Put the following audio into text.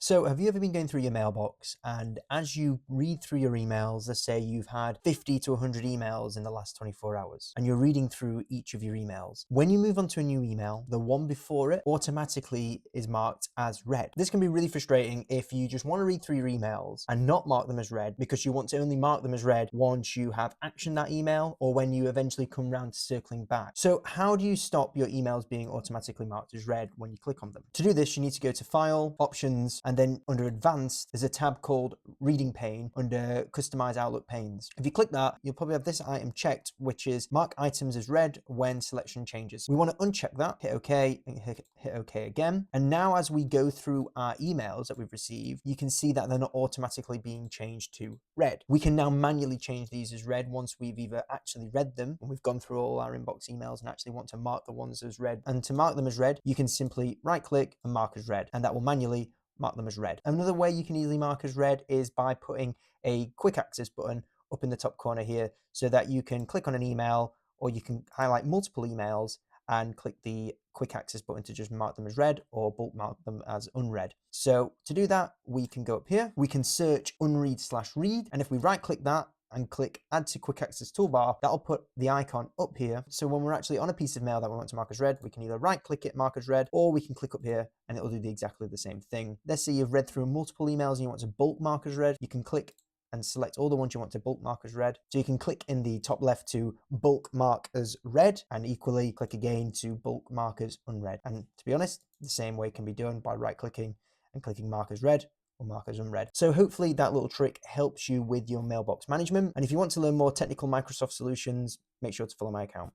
So have you ever been going through your mailbox, and as you read through your emails, let's say you've had 50 to 100 emails in the last 24 hours, and you're reading through each of your emails. When you move on to a new email, the one before it automatically is marked as read. This can be really frustrating if you just want to read through your emails and not mark them as read, because you want to only mark them as read once you have actioned that email or when you eventually come round to circling back. So how do you stop your emails being automatically marked as read when you click on them? To do this, you need to go to File, Options, and then under Advanced, there's a tab called Reading Pane under Customize Outlook Panes. If you click that, you'll probably have this item checked, which is mark items as read when selection changes. We want to uncheck that, hit OK, and hit OK again. And now as we go through our emails that we've received, you can see that they're not automatically being changed to read. We can now manually change these as read once we've either actually read them and we've gone through all our inbox emails and actually want to mark the ones as read. And to mark them as read, you can simply right click and mark as read, and that will manually mark them as read. Another way you can easily mark as read is by putting a quick access button up in the top corner here, so that you can click on an email, or you can highlight multiple emails and click the quick access button to just mark them as read or bulk mark them as unread. So to do that, we can go up here, we can search unread/read, and if we right click that and click add to quick access toolbar, that'll put the icon up here. So when we're actually on a piece of mail that we want to mark as read, we can either right click it, mark as read, or we can click up here and it'll do exactly the same thing. Let's say you've read through multiple emails and you want to bulk mark as read, you can click and select all the ones you want to bulk mark as read. So you can click in the top left to bulk mark as read, and equally click again to bulk mark as unread. And to be honest, the same way can be done by right clicking and clicking mark as read or mark as unread. So hopefully that little trick helps you with your mailbox management. And if you want to learn more technical Microsoft solutions, make sure to follow my account.